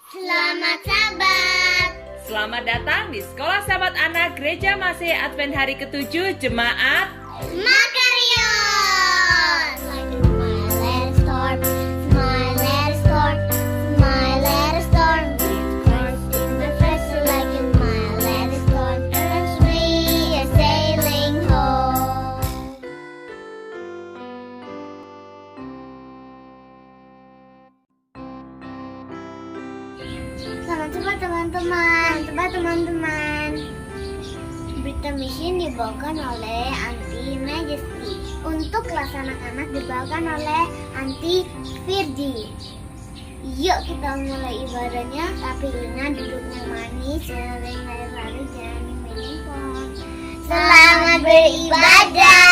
Selamat sahabat. Selamat datang di Sekolah Sahabat Anak Gereja Masih Advent hari ke-7 Jemaat Makarion. Like my little storm, my little storm, my little storm. With Christ in the vessel, like in my little storm, as we are sailing home. Selamat teman-teman. Berita Mission dibawakan oleh Aunty Majesty. Untuk kelas anak-anak dibawakan oleh Aunty Virgi. Yuk kita mulai ibadahnya, tapi ingat duduk yang manis, jangan lari-lari, jangan main handphone. Selamat beribadah.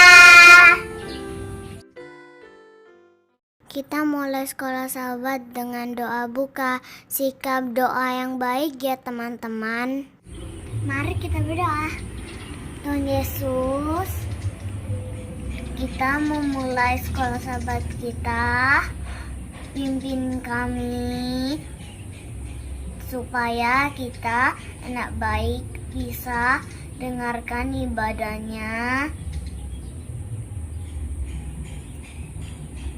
Kita mulai sekolah sahabat dengan doa buka. Sikap doa yang baik ya teman-teman. Mari kita berdoa. Tuhan Yesus, kita memulai sekolah sahabat kita. Pimpin kami supaya kita anak baik bisa dengarkan ibadahnya.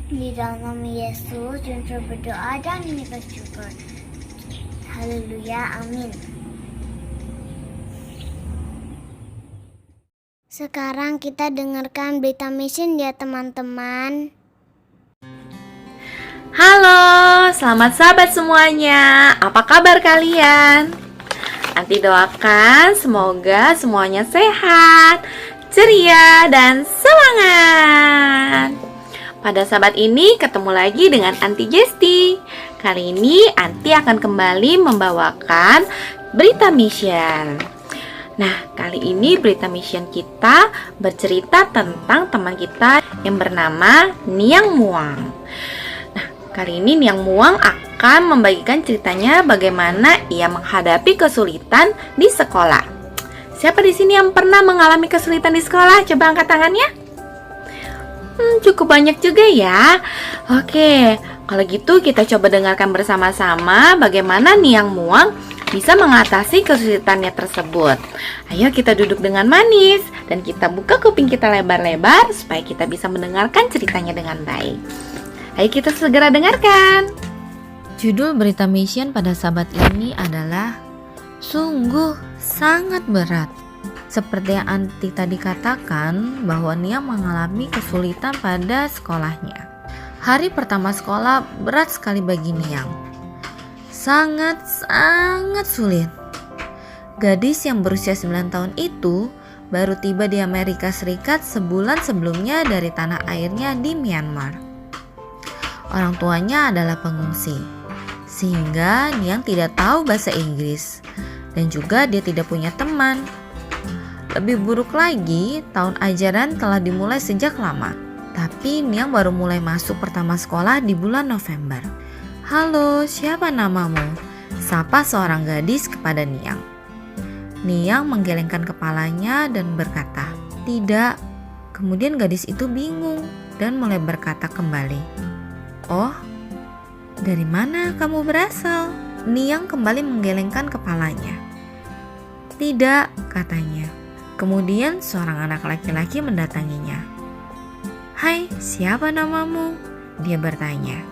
Di dalam nama Yesus, Jujur berdoa dan mengucap syukur. Haleluya, amin. Sekarang kita dengarkan berita mission ya teman-teman. Halo, selamat sahabat semuanya. Apa kabar kalian? Nanti doakan semoga semuanya sehat, ceria, dan semangat. Pada sahabat ini ketemu lagi dengan Aunty Gesti. Kali ini Aunty akan kembali membawakan berita mission. Nah, kali ini berita mission kita bercerita tentang teman kita yang bernama Niang Muang. Nah, kali ini Niang Muang akan membagikan ceritanya bagaimana ia menghadapi kesulitan di sekolah. Siapa di sini yang pernah mengalami kesulitan di sekolah? Coba angkat tangannya. Cukup banyak juga ya. Oke, kalau gitu kita coba dengarkan bersama-sama bagaimana Niang Muang bisa mengatasi kesulitannya tersebut. Ayo kita duduk dengan manis dan kita buka kuping kita lebar-lebar supaya kita bisa mendengarkan ceritanya dengan baik. Ayo kita segera dengarkan. Judul berita mission pada sahabat ini adalah Sungguh Sangat Berat. Seperti yang Aunty tadi katakan bahwa Niang mengalami kesulitan pada sekolahnya. Hari pertama sekolah berat sekali bagi Niang. Sangat sulit. Gadis yang berusia 9 tahun itu baru tiba di Amerika Serikat sebulan sebelumnya dari tanah airnya di Myanmar. Orang tuanya adalah pengungsi, sehingga Niang tidak tahu bahasa Inggris dan juga dia tidak punya teman. Lebih buruk lagi, tahun ajaran telah dimulai sejak lama. Tapi Niang baru mulai masuk pertama sekolah di bulan November. "Halo, siapa namamu?" sapa seorang gadis kepada Niang. Niang menggelengkan kepalanya dan berkata, "Tidak." Kemudian gadis itu bingung dan mulai berkata kembali, "Oh, dari mana kamu berasal?" Niang kembali menggelengkan kepalanya. "Tidak," katanya. Kemudian seorang anak laki-laki mendatanginya. "Hai, siapa namamu?" dia bertanya.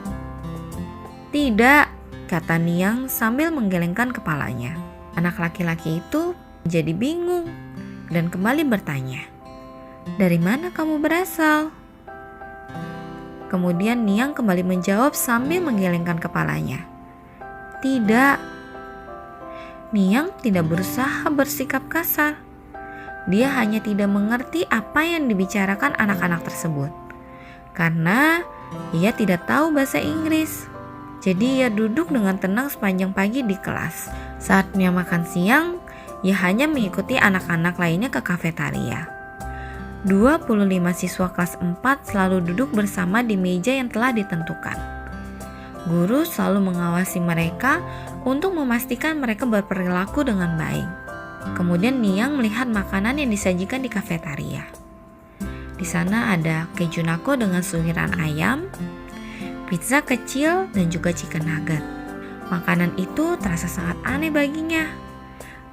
"Tidak," kata Niang sambil menggelengkan kepalanya. Anak laki-laki itu menjadi bingung dan kembali bertanya, "Dari mana kamu berasal?" Kemudian Niang kembali menjawab sambil menggelengkan kepalanya. "Tidak." Niang tidak berusaha bersikap kasar. Dia hanya tidak mengerti apa yang dibicarakan anak-anak tersebut karena ia tidak tahu bahasa Inggris. Jadi ia duduk dengan tenang sepanjang pagi di kelas. Saatnya makan siang, ia hanya mengikuti anak-anak lainnya ke kafetaria. 25 siswa kelas 4 selalu duduk bersama di meja yang telah ditentukan. Guru selalu mengawasi mereka untuk memastikan mereka berperilaku dengan baik. Kemudian Niang melihat makanan yang disajikan di kafetaria. Di sana ada keju nako dengan suiran ayam, pizza kecil, dan juga chicken nugget. Makanan itu terasa sangat aneh baginya,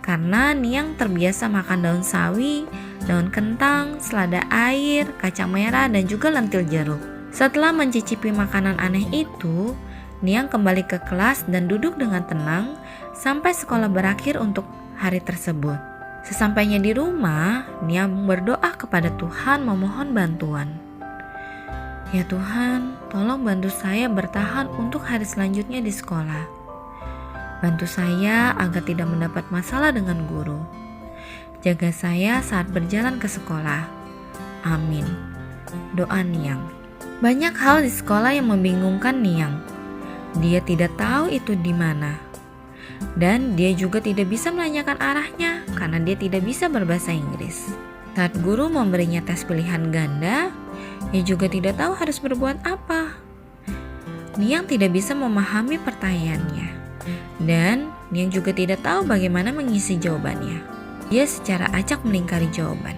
karena Niang terbiasa makan daun sawi, daun kentang, selada air, kacang merah, dan juga lentil jeruk. Setelah mencicipi makanan aneh itu, Niang kembali ke kelas dan duduk dengan tenang sampai sekolah berakhir untuk hari tersebut. Sesampainya di rumah, Niang berdoa kepada Tuhan memohon bantuan. Ya Tuhan, tolong bantu saya bertahan untuk hari selanjutnya di sekolah. Bantu saya agar tidak mendapat masalah dengan guru. Jaga saya saat berjalan ke sekolah. Amin. Doa Niang. Banyak hal di sekolah yang membingungkan Niang. Dia tidak tahu itu di mana. Dan dia juga tidak bisa menanyakan arahnya karena dia tidak bisa berbahasa Inggris. Saat guru memberinya tes pilihan ganda, ia juga tidak tahu harus berbuat apa. Niang tidak bisa memahami pertanyaannya. Dan Niang juga tidak tahu bagaimana mengisi jawabannya. Dia secara acak melingkari jawaban.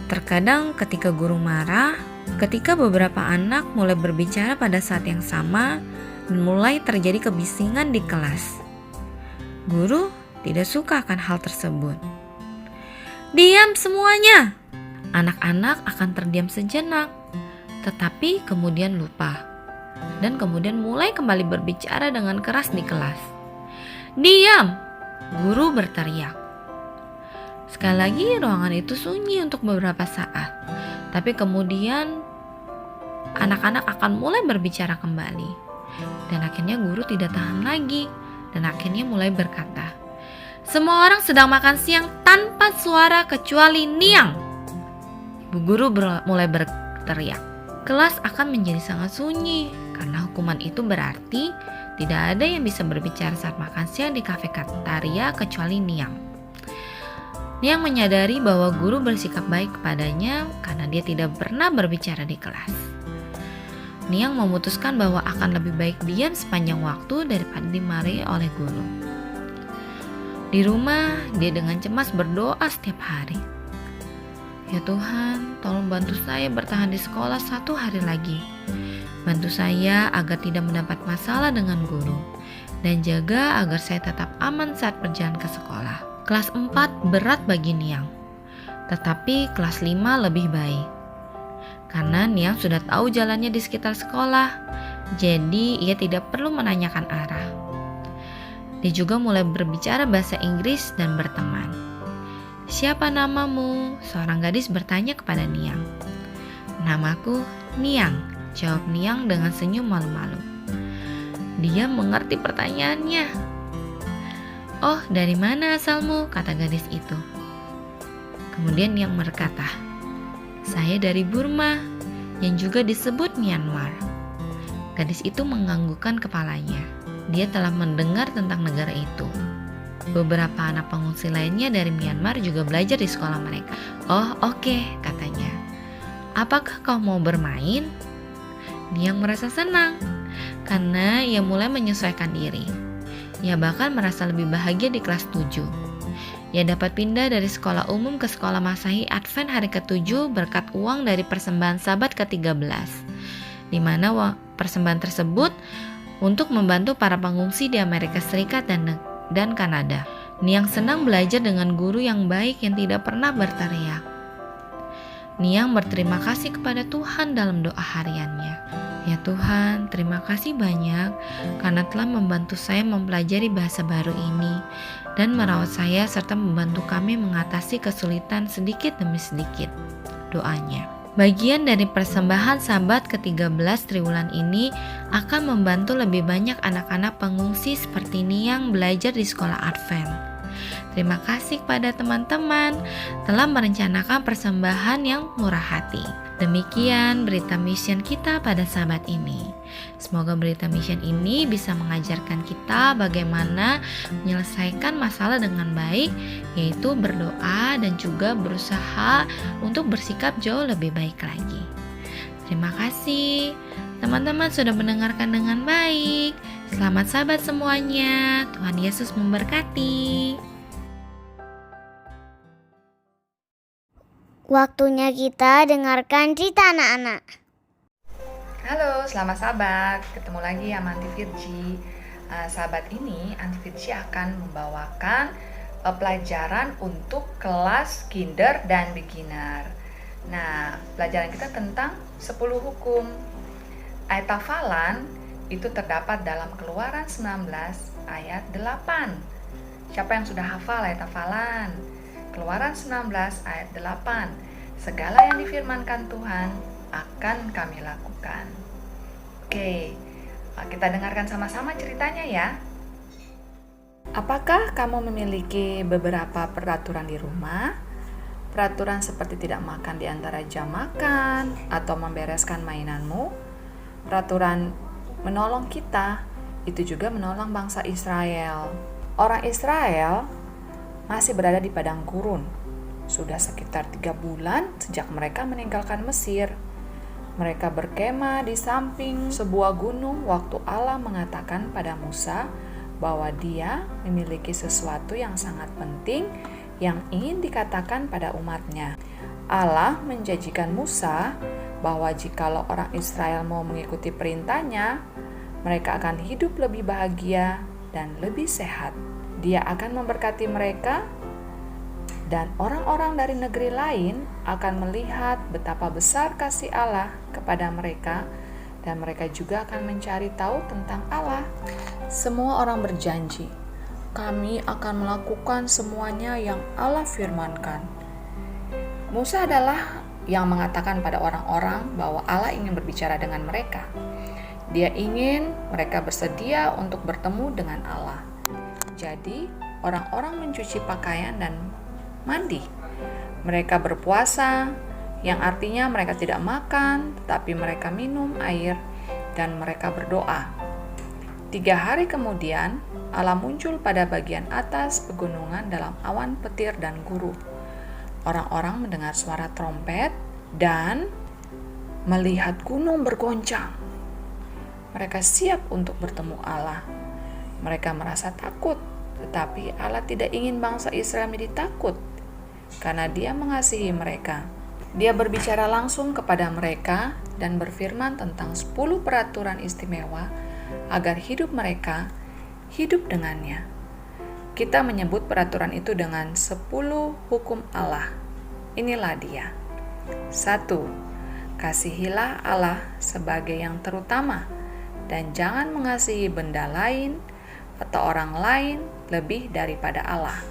Terkadang ketika guru marah, ketika beberapa anak mulai berbicara pada saat yang sama dan mulai terjadi kebisingan di kelas, guru tidak suka akan hal tersebut. Diam semuanya! Anak-anak akan terdiam sejenak, tetapi kemudian lupa. Dan kemudian mulai kembali berbicara dengan keras di kelas. Diam! Guru berteriak. Sekali lagi ruangan itu sunyi untuk beberapa saat. Tapi kemudian anak-anak akan mulai berbicara kembali. Dan akhirnya guru tidak tahan lagi. Dan akhirnya mulai berkata, semua orang sedang makan siang tanpa suara kecuali Niang. Ibu guru mulai berteriak. Kelas akan menjadi sangat sunyi. Karena hukuman itu berarti tidak ada yang bisa berbicara saat makan siang di kafetaria kecuali Niang. Niang menyadari bahwa guru bersikap baik kepadanya karena dia tidak pernah berbicara di kelas. Niang memutuskan bahwa akan lebih baik diam sepanjang waktu daripada dimarahi oleh guru. Di rumah, dia dengan cemas berdoa setiap hari. Ya Tuhan, tolong bantu saya bertahan di sekolah 1 hari lagi. Bantu saya agar tidak mendapat masalah dengan guru dan jaga agar saya tetap aman saat berjalan ke sekolah. Kelas 4 berat bagi Niang, tetapi kelas 5 lebih baik. Karena Niang sudah tahu jalannya di sekitar sekolah, jadi ia tidak perlu menanyakan arah. Dia juga mulai berbicara bahasa Inggris dan berteman. Siapa namamu? Seorang gadis bertanya kepada Niang. Namaku Niang, jawab Niang dengan senyum malu-malu. Dia mengerti pertanyaannya. Oh, dari mana asalmu? Kata gadis itu. Kemudian Niang berkata, saya dari Burma, yang juga disebut Myanmar. Gadis itu menganggukkan kepalanya. Dia telah mendengar tentang negara itu. Beberapa anak pengungsi lainnya dari Myanmar juga belajar di sekolah mereka. Oh, oke, katanya. Apakah kau mau bermain? Niang merasa senang karena ia mulai menyesuaikan diri. Ia bahkan merasa lebih bahagia di kelas 7. Ia dapat pindah dari sekolah umum ke sekolah Masahi Advent hari ke-7 berkat uang dari persembahan Sabat ke-13, di mana persembahan tersebut untuk membantu para pengungsi di Amerika Serikat dan Kanada. Niang senang belajar dengan guru yang baik yang tidak pernah berteriak. Niang berterima kasih kepada Tuhan dalam doa hariannya. Ya Tuhan, terima kasih banyak karena telah membantu saya mempelajari bahasa baru ini dan merawat saya serta membantu kami mengatasi kesulitan sedikit demi sedikit. Doanya. Bagian dari persembahan Sabat ke-13 triwulan ini akan membantu lebih banyak anak-anak pengungsi seperti Niang belajar di sekolah Advent. Terima kasih kepada teman-teman telah merencanakan persembahan yang murah hati. Demikian berita mission kita pada Sabat ini. Semoga berita mission ini bisa mengajarkan kita bagaimana menyelesaikan masalah dengan baik, yaitu berdoa dan juga berusaha untuk bersikap jauh lebih baik lagi. Terima kasih teman-teman sudah mendengarkan dengan baik. Selamat Sabat semuanya. Tuhan Yesus memberkati. Waktunya kita dengarkan cerita anak-anak. Halo, selamat sahabat. Ketemu lagi sama Aunty Virgi. Sahabat ini, Aunty Virgi akan membawakan pelajaran untuk kelas kinder dan beginner. Nah, pelajaran kita tentang 10 hukum. Ayat hafalan itu terdapat dalam Keluaran 19 ayat 8. Siapa yang sudah hafal ayat hafalan? Keluaran 19 ayat 8. Segala yang difirmankan Tuhan akan kami lakukan. Oke, kita dengarkan sama-sama ceritanya ya. Apakah kamu memiliki beberapa peraturan di rumah? Peraturan seperti tidak makan di antara jam makan atau membereskan mainanmu? Peraturan menolong kita, itu juga menolong bangsa Israel. Orang Israel masih berada di padang gurun. Sudah sekitar 3 bulan sejak mereka meninggalkan Mesir. Mereka berkemah di samping sebuah gunung waktu Allah mengatakan pada Musa bahwa Dia memiliki sesuatu yang sangat penting yang ingin dikatakan pada umatnya. Allah menjanjikan Musa bahwa jikalau orang Israel mau mengikuti perintahnya, mereka akan hidup lebih bahagia dan lebih sehat. Dia akan memberkati mereka, dan orang-orang dari negeri lain akan melihat betapa besar kasih Allah kepada mereka, dan mereka juga akan mencari tahu tentang Allah. Semua orang berjanji, kami akan melakukan semuanya yang Allah firmankan. Musa adalah yang mengatakan pada orang-orang bahwa Allah ingin berbicara dengan mereka. Dia ingin mereka bersedia untuk bertemu dengan Allah. Jadi, orang-orang mencuci pakaian dan mandi. Mereka berpuasa, yang artinya mereka tidak makan, tetapi mereka minum air dan mereka berdoa. 3 hari kemudian, Allah muncul pada bagian atas pegunungan dalam awan petir dan guru. Orang-orang mendengar suara trompet dan melihat gunung bergoncang. Mereka siap untuk bertemu Allah. Mereka merasa takut, tetapi Allah tidak ingin bangsa Israel menjadi takut, karena Dia mengasihi mereka. Dia berbicara langsung kepada mereka dan berfirman tentang 10 peraturan istimewa agar hidup mereka hidup dengannya. Kita menyebut peraturan itu dengan 10 hukum Allah. Inilah dia. 1. Kasihilah Allah sebagai yang terutama dan jangan mengasihi benda lain atau orang lain lebih daripada Allah.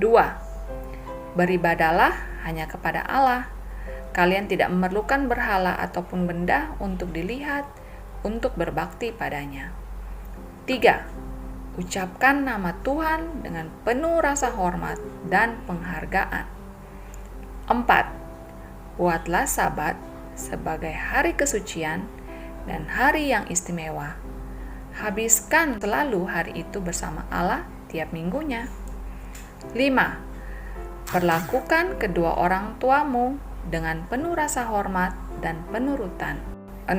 2. Beribadalah hanya kepada Allah. Kalian tidak memerlukan berhala ataupun benda untuk dilihat, untuk berbakti padanya. 3. Ucapkan nama Tuhan dengan penuh rasa hormat dan penghargaan. 4. Buatlah Sabat sebagai hari kesucian dan hari yang istimewa. Habiskan selalu hari itu bersama Allah tiap minggunya. 5. Perlakukan kedua orang tuamu dengan penuh rasa hormat dan penurutan. 6.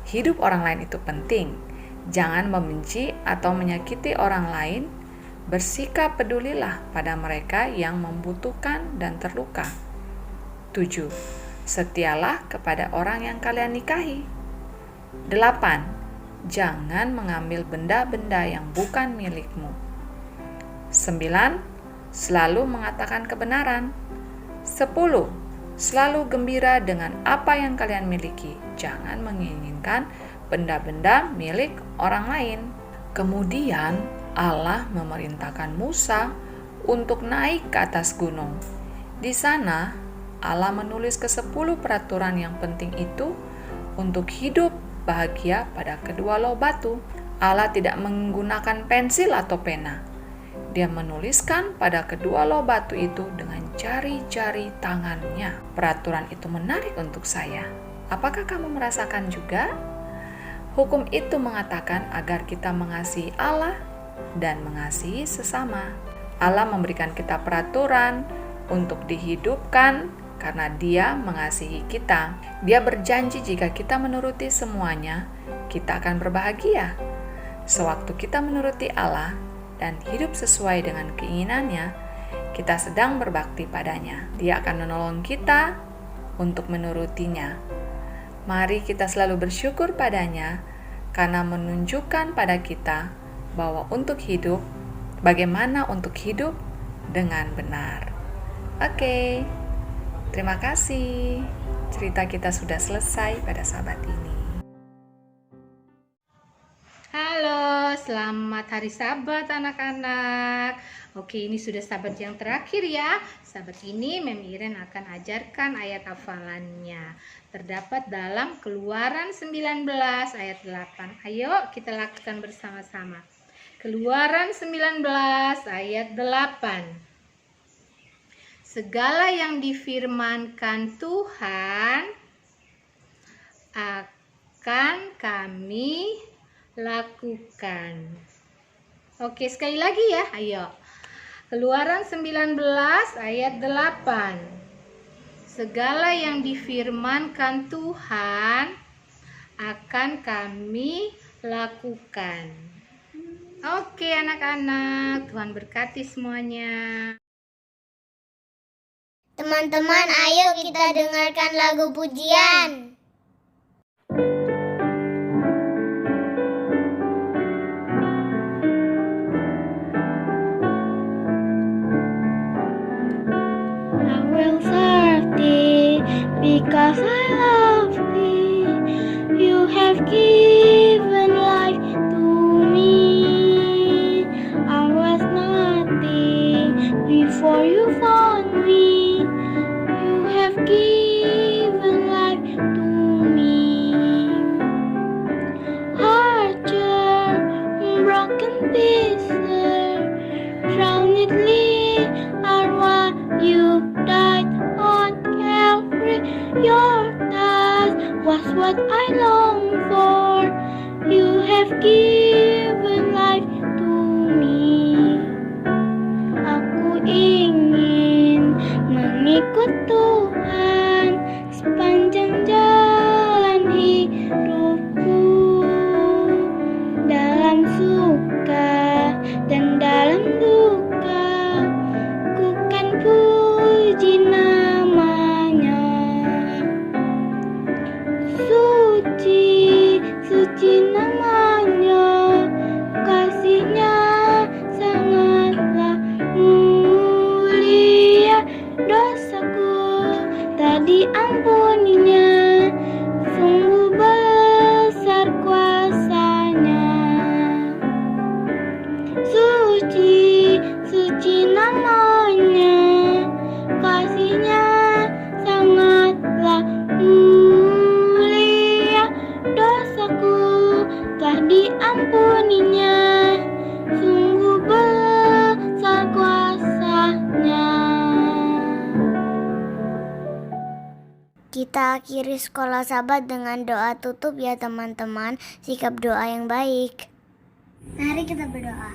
Hidup orang lain itu penting. Jangan membenci atau menyakiti orang lain. Bersikap pedulilah pada mereka yang membutuhkan dan terluka. 7. Setialah kepada orang yang kalian nikahi. 8. Jangan mengambil benda-benda yang bukan milikmu. 9. Selalu mengatakan kebenaran. 10. Selalu gembira dengan apa yang kalian miliki. Jangan menginginkan benda-benda milik orang lain. Kemudian Allah memerintahkan Musa untuk naik ke atas gunung. Di sana Allah menulis ke-10 peraturan yang penting itu untuk hidup bahagia pada kedua loh batu. Allah tidak menggunakan pensil atau pena. Dia menuliskan pada kedua loh batu itu dengan jari-jari tangannya. Peraturan itu menarik untuk saya. Apakah kamu merasakan juga? Hukum itu mengatakan agar kita mengasihi Allah dan mengasihi sesama. Allah memberikan kita peraturan untuk dihidupkan karena Dia mengasihi kita. Dia berjanji jika kita menuruti semuanya, kita akan berbahagia. Sewaktu kita menuruti Allah dan hidup sesuai dengan keinginannya, kita sedang berbakti padanya. Dia akan menolong kita untuk menurutinya. Mari kita selalu bersyukur padanya karena menunjukkan pada kita bahwa untuk hidup, bagaimana untuk hidup dengan benar. Oke, terima kasih. Cerita kita sudah selesai pada sahabat ini. Halo, selamat hari Sabat anak-anak. Oke, ini sudah Sabat yang terakhir ya. Sabat ini Mem Iren akan ajarkan ayat hafalannya. Terdapat dalam Keluaran 19 ayat 8. Ayo kita lakukan bersama-sama. Keluaran 19 ayat 8. Segala yang difirmankan Tuhan akan kami lakukan. Oke, sekali lagi ya. Ayo. Keluaran 19 ayat 8. Segala yang difirmankan Tuhan akan kami lakukan. Oke, anak-anak, Tuhan berkati semuanya. Teman-teman, ayo kita dengarkan lagu pujian. I will serve thee because I love thee. You have given life to me. I was nothing before you found me. You have given life to me. Archer, broken pieces, drownedly are what you died on Calvary. Your death was what I long for. You have given life to me. Aku ingin mengikut Tuhan sepanjang jalan hidupku, dalam suka dan dalam duka, ku kan puji namanya. Suci, suci namanya, kasihnya sangatlah mulia. Dosaku tak diampuninya, sungguh besar kuasanya. Suci, suci namanya, kasihnya sangatlah mulia. Dosaku telah diampuninya, sungguh besar kuasanya. Kita akhiri sekolah Sabat dengan doa tutup ya teman-teman. Sikap doa yang baik. Mari kita berdoa.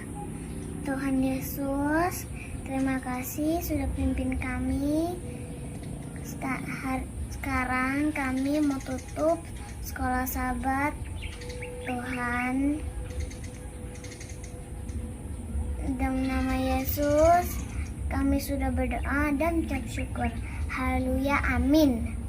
Tuhan Yesus, terima kasih sudah pimpin kami. Sekarang kami mau tutup sekolah Sabat. Tuhan, dalam nama Yesus kami sudah berdoa dan ucap syukur. Haleluya, amin.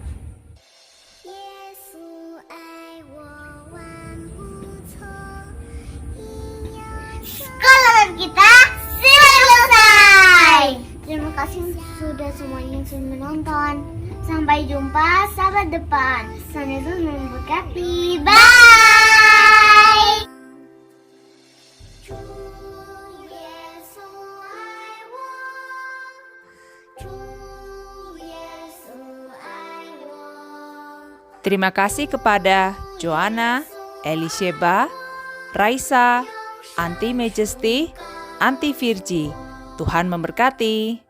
Sekolah kita sudah selesai. Terima kasih sudah semuanya yang sudah menonton. Sampai jumpa sahabat depan. Tuhan Yesus memberkati. Bye. Terima kasih kepada Joanna, Elisheba, Raisa, Aunty Majesty, Aunty Virgi. Tuhan memberkati.